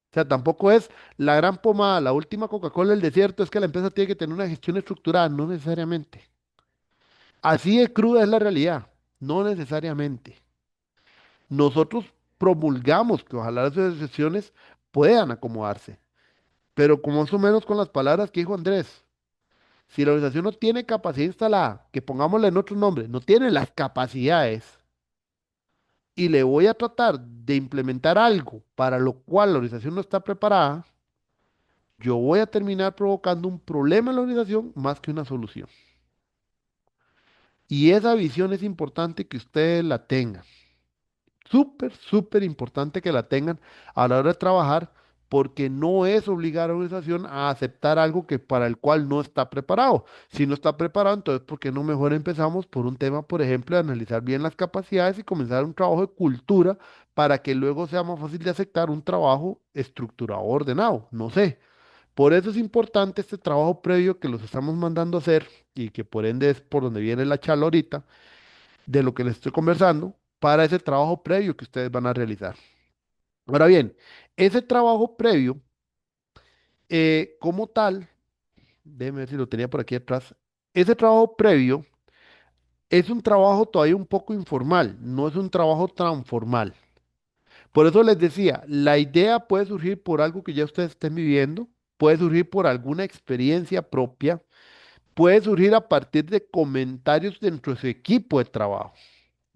O sea, tampoco es la gran pomada, la última Coca-Cola del desierto, es que la empresa tiene que tener una gestión estructurada, no necesariamente. Así de cruda es la realidad, no necesariamente. Nosotros promulgamos que ojalá las excepciones puedan acomodarse, pero como más o menos con las palabras que dijo Andrés, si la organización no tiene capacidad instalada, que pongámosle en otro nombre, no tiene las capacidades y le voy a tratar de implementar algo para lo cual la organización no está preparada, yo voy a terminar provocando un problema en la organización más que una solución. Y esa visión es importante que ustedes la tengan. Súper, súper importante que la tengan a la hora de trabajar, porque no es obligar a la organización a aceptar algo que para el cual no está preparado. Si no está preparado, entonces, ¿por qué no mejor empezamos por un tema, por ejemplo, de analizar bien las capacidades y comenzar un trabajo de cultura para que luego sea más fácil de aceptar un trabajo estructurado, ordenado? No sé. Por eso es importante este trabajo previo que los estamos mandando a hacer y que por ende es por donde viene la charla ahorita de lo que les estoy conversando para ese trabajo previo que ustedes van a realizar. Ahora bien, ese trabajo previo, como tal, déjenme ver si lo tenía por aquí atrás, ese trabajo previo es un trabajo todavía un poco informal, no es un trabajo tan formal. Por eso les decía, la idea puede surgir por algo que ya ustedes estén viviendo, puede surgir por alguna experiencia propia, puede surgir a partir de comentarios dentro de su equipo de trabajo.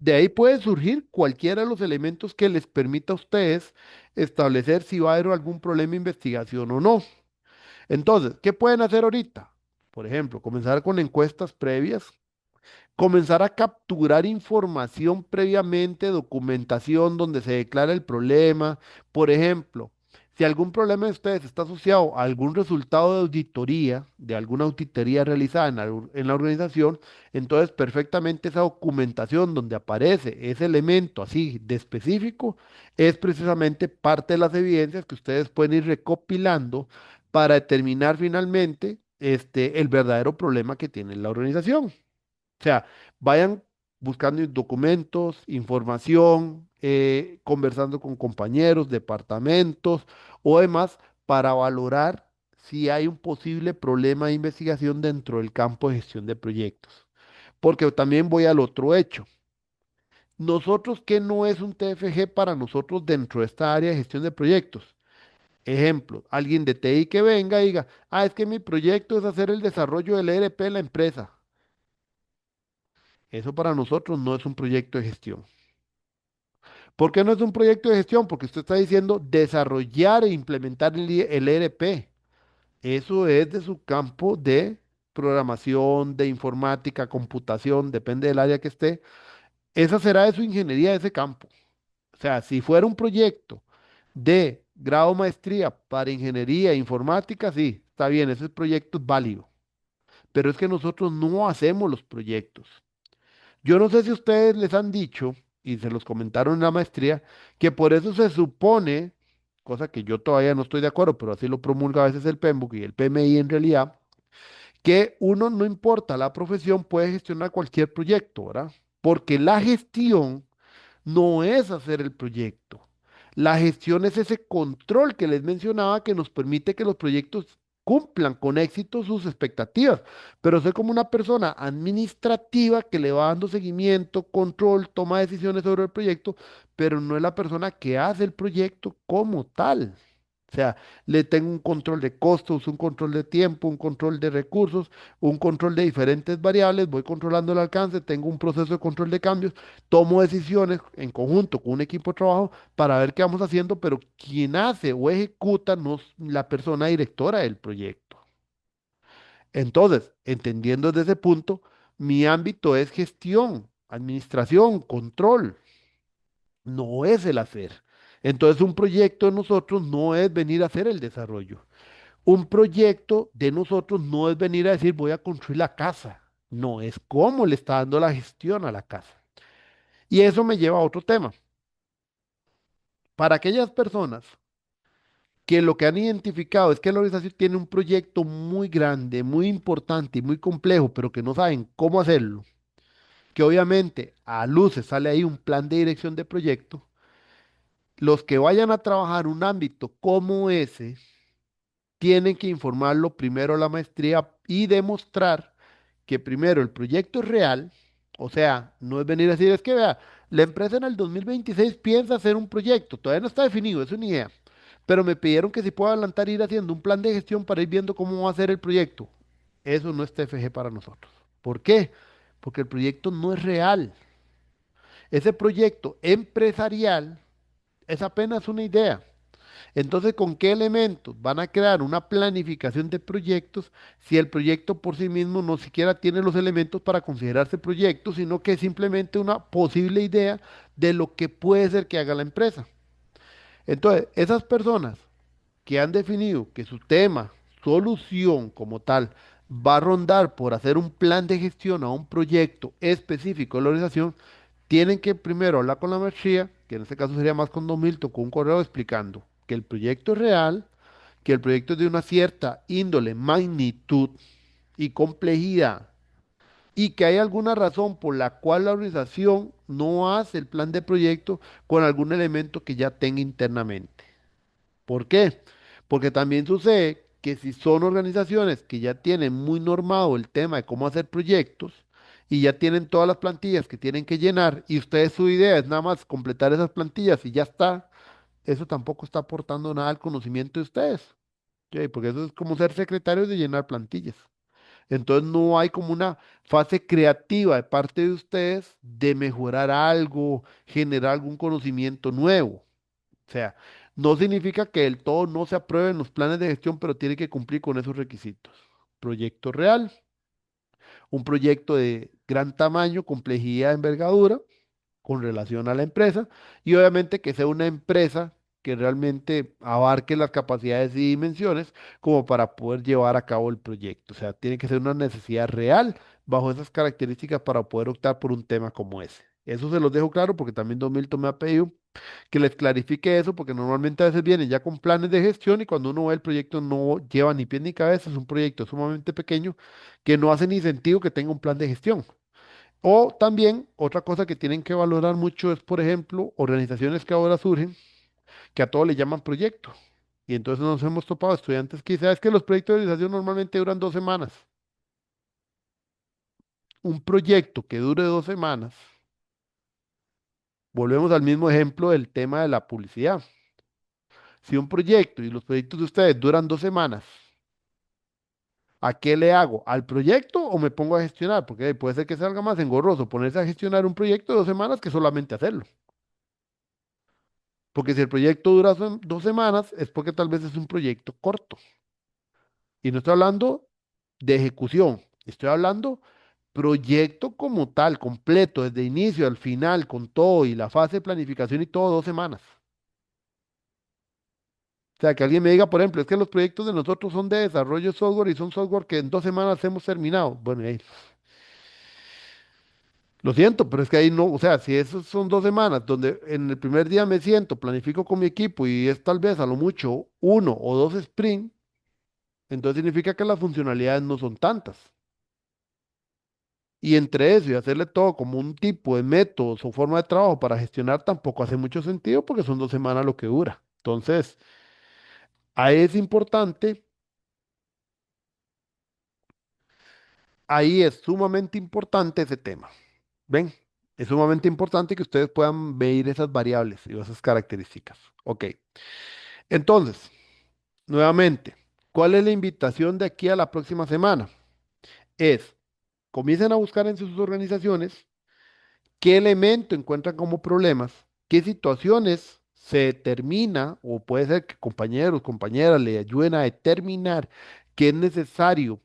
De ahí puede surgir cualquiera de los elementos que les permita a ustedes establecer si va a haber algún problema de investigación o no. Entonces, ¿qué pueden hacer ahorita? Por ejemplo, comenzar con encuestas previas, comenzar a capturar información previamente, documentación donde se declara el problema. Por ejemplo, si algún problema de ustedes está asociado a algún resultado de auditoría, de alguna auditoría realizada en la organización, entonces perfectamente esa documentación donde aparece ese elemento así de específico es precisamente parte de las evidencias que ustedes pueden ir recopilando para determinar finalmente el verdadero problema que tiene la organización. O sea, vayan buscando documentos, información, conversando con compañeros, departamentos o demás para valorar si hay un posible problema de investigación dentro del campo de gestión de proyectos. Porque también voy al otro hecho. Nosotros, ¿qué no es un TFG para nosotros dentro de esta área de gestión de proyectos? Ejemplo, alguien de TI que venga y diga, es que mi proyecto es hacer el desarrollo del ERP en la empresa. Eso para nosotros no es un proyecto de gestión. ¿Por qué no es un proyecto de gestión? Porque usted está diciendo desarrollar e implementar el ERP. Eso es de su campo de programación, de informática, computación, depende del área que esté. Esa será de su ingeniería de ese campo. O sea, si fuera un proyecto de grado maestría para ingeniería e informática, sí, está bien, ese proyecto es válido. Pero es que nosotros no hacemos los proyectos. Yo no sé si ustedes les han dicho, y se los comentaron en la maestría, que por eso se supone cosa que yo todavía no estoy de acuerdo, pero así lo promulga a veces el PMBOK y el PMI en realidad, que uno no importa la profesión, puede gestionar cualquier proyecto, ¿verdad? Porque la gestión no es hacer el proyecto. La gestión es ese control que les mencionaba que nos permite que los proyectos cumplan con éxito sus expectativas. Pero soy como una persona administrativa que le va dando seguimiento, control, toma decisiones sobre el proyecto, pero no es la persona que hace el proyecto como tal. O sea, le tengo un control de costos, un control de tiempo, un control de recursos, un control de diferentes variables, voy controlando el alcance, tengo un proceso de control de cambios, tomo decisiones en conjunto con un equipo de trabajo para ver qué vamos haciendo, pero quien hace o ejecuta no es la persona directora del proyecto. Entonces, entendiendo desde ese punto, mi ámbito es gestión, administración, control, no es el hacer. Entonces, un proyecto de nosotros no es venir a hacer el desarrollo. Un proyecto de nosotros no es venir a decir voy a construir la casa. No, es cómo le está dando la gestión a la casa. Y eso me lleva a otro tema. Para aquellas personas que lo que han identificado es que la organización tiene un proyecto muy grande, muy importante y muy complejo, pero que no saben cómo hacerlo, que obviamente a luces sale ahí un plan de dirección de proyecto, los que vayan a trabajar un ámbito como ese, tienen que informarlo primero a la maestría y demostrar que primero el proyecto es real, o sea, no es venir a decir, es que vea, la empresa en el 2026 piensa hacer un proyecto, todavía no está definido, es una idea, pero me pidieron que si puedo adelantar ir haciendo un plan de gestión para ir viendo cómo va a ser el proyecto. Eso no es TFG para nosotros. ¿Por qué? Porque el proyecto no es real. Ese proyecto empresarial es apenas una idea. Entonces, ¿con qué elementos van a crear una planificación de proyectos si el proyecto por sí mismo no siquiera tiene los elementos para considerarse proyecto, sino que es simplemente una posible idea de lo que puede ser que haga la empresa? Entonces, esas personas que han definido que su tema, solución como tal, va a rondar por hacer un plan de gestión a un proyecto específico de la organización, tienen que primero hablar con la maestría, que en este caso sería más con Don Milton, con un correo explicando que el proyecto es real, que el proyecto es de una cierta índole, magnitud y complejidad, y que hay alguna razón por la cual la organización no hace el plan de proyecto con algún elemento que ya tenga internamente. ¿Por qué? Porque también sucede que si son organizaciones que ya tienen muy normado el tema de cómo hacer proyectos y ya tienen todas las plantillas que tienen que llenar y ustedes su idea es nada más completar esas plantillas y ya está, eso tampoco está aportando nada al conocimiento de ustedes. ¿Ok? Porque eso es como ser secretarios de llenar plantillas. Entonces no hay como una fase creativa de parte de ustedes de mejorar algo, generar algún conocimiento nuevo. O sea, no significa que del todo no se aprueben los planes de gestión, pero tiene que cumplir con esos requisitos. Proyecto real, un proyecto de gran tamaño, complejidad, envergadura, con relación a la empresa, y obviamente que sea una empresa que realmente abarque las capacidades y dimensiones como para poder llevar a cabo el proyecto. O sea, tiene que ser una necesidad real bajo esas características para poder optar por un tema como ese. Eso se los dejo claro porque también Don Milton me ha pedido que les clarifique eso, porque normalmente a veces vienen ya con planes de gestión y cuando uno ve el proyecto no lleva ni pie ni cabeza, es un proyecto sumamente pequeño que no hace ni sentido que tenga un plan de gestión. O también otra cosa que tienen que valorar mucho es, por ejemplo, organizaciones que ahora surgen, que a todo le llaman proyecto. Y entonces nos hemos topado estudiantes que dicen, "Ah, es que los proyectos de organización normalmente duran 2 semanas. Un proyecto que dure 2 semanas, volvemos al mismo ejemplo del tema de la publicidad. Si un proyecto y los proyectos de ustedes duran 2 semanas, ¿a qué le hago? ¿Al proyecto o me pongo a gestionar? Porque puede ser que salga más engorroso ponerse a gestionar un proyecto de 2 semanas que solamente hacerlo. Porque si el proyecto dura 2 semanas, es porque tal vez es un proyecto corto. Y no estoy hablando de ejecución, estoy hablando proyecto como tal, completo, desde inicio al final, con todo y la fase de planificación y todo, 2 semanas. O sea, que alguien me diga, por ejemplo, es que los proyectos de nosotros son de desarrollo de software y son software que en 2 semanas hemos terminado. Bueno, Lo siento, pero es que ahí no, o sea, si esos son 2 semanas donde en el primer día me siento, planifico con mi equipo y es tal vez a lo mucho 1 o 2 sprints, entonces significa que las funcionalidades no son tantas. Y entre eso y hacerle todo como un tipo de métodos o forma de trabajo para gestionar tampoco hace mucho sentido porque son 2 semanas lo que dura. Entonces, ahí es importante, ahí es sumamente importante ese tema. ¿Ven? Es sumamente importante que ustedes puedan medir esas variables y esas características. Ok. Entonces, nuevamente, ¿cuál es la invitación de aquí a la próxima semana? Es, comiencen a buscar en sus organizaciones qué elemento encuentran como problemas, qué situaciones se determina, o puede ser que compañeros, compañeras le ayuden a determinar qué es necesario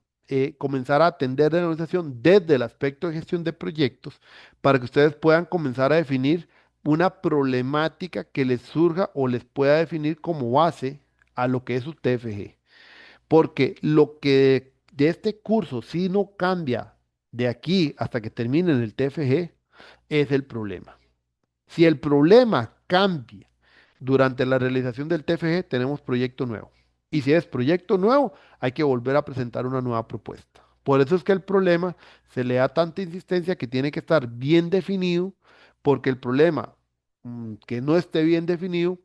comenzar a atender de la organización desde el aspecto de gestión de proyectos para que ustedes puedan comenzar a definir una problemática que les surja o les pueda definir como base a lo que es su TFG. Porque lo que de este curso, si no cambia de aquí hasta que terminen el TFG, es el problema. Si el problema cambia durante la realización del TFG, tenemos proyecto nuevo. Y si es proyecto nuevo, hay que volver a presentar una nueva propuesta. Por eso es que el problema se le da tanta insistencia que tiene que estar bien definido, porque el problema que no esté bien definido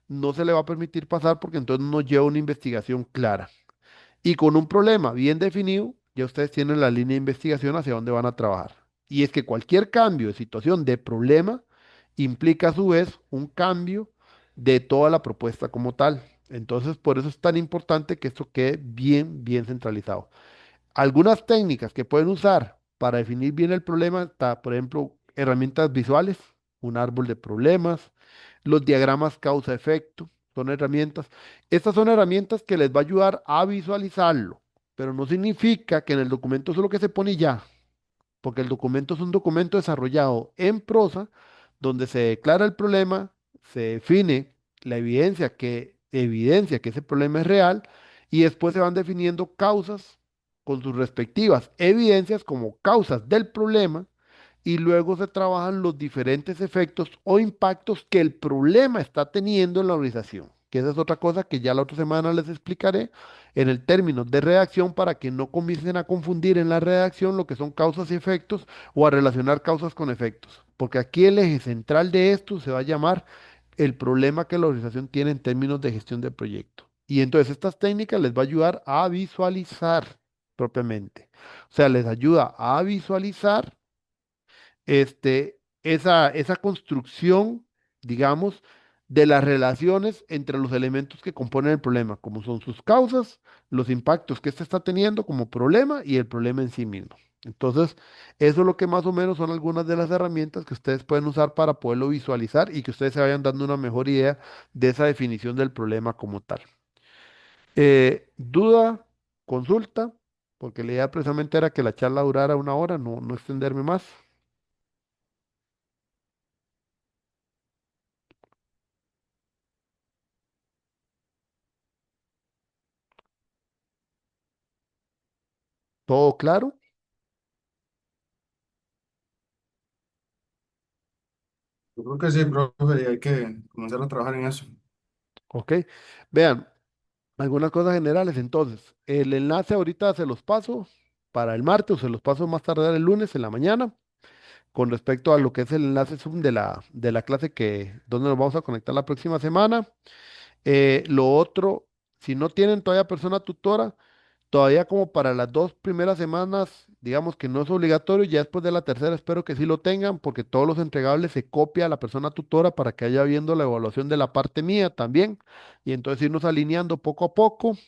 no se le va a permitir pasar porque entonces no lleva una investigación clara. Y con un problema bien definido, ya ustedes tienen la línea de investigación hacia dónde van a trabajar. Y es que cualquier cambio de situación de problema implica a su vez un cambio de toda la propuesta como tal. Entonces, por eso es tan importante que esto quede bien, bien centralizado. Algunas técnicas que pueden usar para definir bien el problema, está, por ejemplo, herramientas visuales, un árbol de problemas, los diagramas causa-efecto, son herramientas. Estas son herramientas que les va a ayudar a visualizarlo, pero no significa que en el documento solo que se pone y ya, porque el documento es un documento desarrollado en prosa, donde se declara el problema, se define la evidencia que ese problema es real, y después se van definiendo causas con sus respectivas evidencias como causas del problema, y luego se trabajan los diferentes efectos o impactos que el problema está teniendo en la organización. Que esa es otra cosa que ya la otra semana les explicaré en el término de redacción para que no comiencen a confundir en la redacción lo que son causas y efectos o a relacionar causas con efectos. Porque aquí el eje central de esto se va a llamar el problema que la organización tiene en términos de gestión de proyecto. Y entonces estas técnicas les va a ayudar a visualizar propiamente. O sea, les ayuda a visualizar esa construcción, digamos, de las relaciones entre los elementos que componen el problema, como son sus causas, los impactos que éste está teniendo como problema y el problema en sí mismo. Entonces, eso es lo que más o menos son algunas de las herramientas que ustedes pueden usar para poderlo visualizar y que ustedes se vayan dando una mejor idea de esa definición del problema como tal. Duda, consulta, porque la idea precisamente era que la charla durara 1 hora, no extenderme más. ¿Todo claro? Yo creo que sí, profe, y hay que comenzar a trabajar en eso. Ok. Vean, algunas cosas generales. Entonces, el enlace ahorita se los paso para el martes o se los paso más tarde el lunes en la mañana con respecto a lo que es el enlace Zoom de la clase donde nos vamos a conectar la próxima semana. Lo otro, si no tienen todavía persona tutora, todavía como para las 2 primeras semanas, digamos que no es obligatorio, ya después de la tercera espero que sí lo tengan, porque todos los entregables se copia a la persona tutora para que haya viendo la evaluación de la parte mía también, y entonces irnos alineando poco a poco.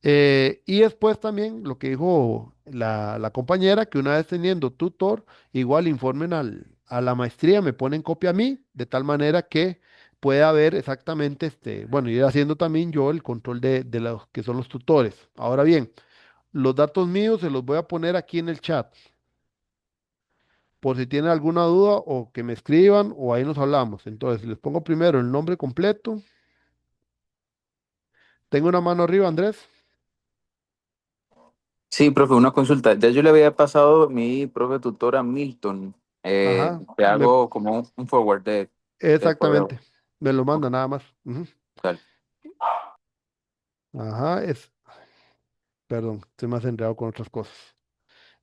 Y después también lo que dijo la compañera, que una vez teniendo tutor, igual informen a la maestría, me ponen copia a mí, de tal manera que pueda haber exactamente, bueno, ir haciendo también yo el control de los que son los tutores. Ahora bien, los datos míos se los voy a poner aquí en el chat, por si tienen alguna duda o que me escriban o ahí nos hablamos. Entonces, les pongo primero el nombre completo. Tengo una mano arriba, Andrés. Sí, profe, una consulta. Ya yo le había pasado mi profe tutora Milton. Ajá, te hago como un forward del correo. exactamente. Me lo Ok, manda nada más. Ujú. dale. Ajá, perdón, estoy más enredado con otras cosas.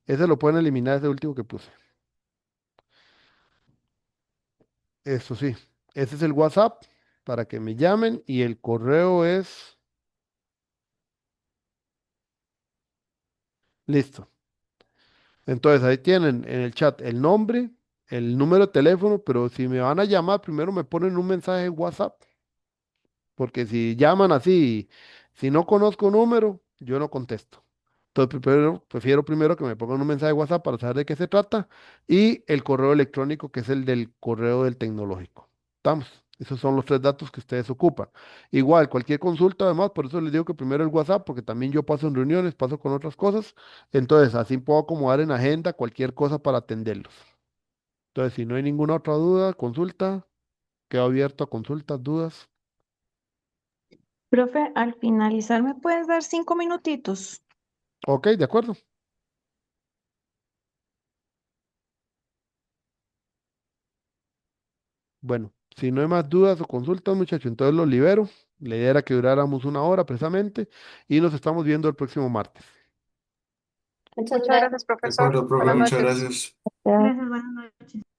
Ese lo pueden eliminar, ese último que puse. Eso sí, ese es el WhatsApp para que me llamen y el correo es listo. Entonces ahí tienen en el chat el nombre, el número de teléfono, pero si me van a llamar, primero me ponen un mensaje de WhatsApp, porque si llaman así, si no conozco número, yo no contesto. Entonces prefiero primero que me pongan un mensaje de WhatsApp para saber de qué se trata y el correo electrónico que es el del correo del tecnológico. ¿Estamos? Esos son los tres datos que ustedes ocupan. Igual, cualquier consulta además, por eso les digo que primero el WhatsApp, porque también yo paso en reuniones, paso con otras cosas. Entonces, así puedo acomodar en agenda cualquier cosa para atenderlos. Entonces, si no hay ninguna otra duda, consulta, quedo abierto a consultas, dudas. Profe, al finalizar, ¿me puedes dar 5 minutitos? Ok, de acuerdo. Bueno, si no hay más dudas o consultas, muchachos, entonces los libero. La idea era que duráramos 1 hora precisamente y nos estamos viendo el próximo martes. Muchas Muchas gracias. gracias, De profesor. acuerdo, profe, Buenas muchas noches. gracias. Gracias, buenas noches.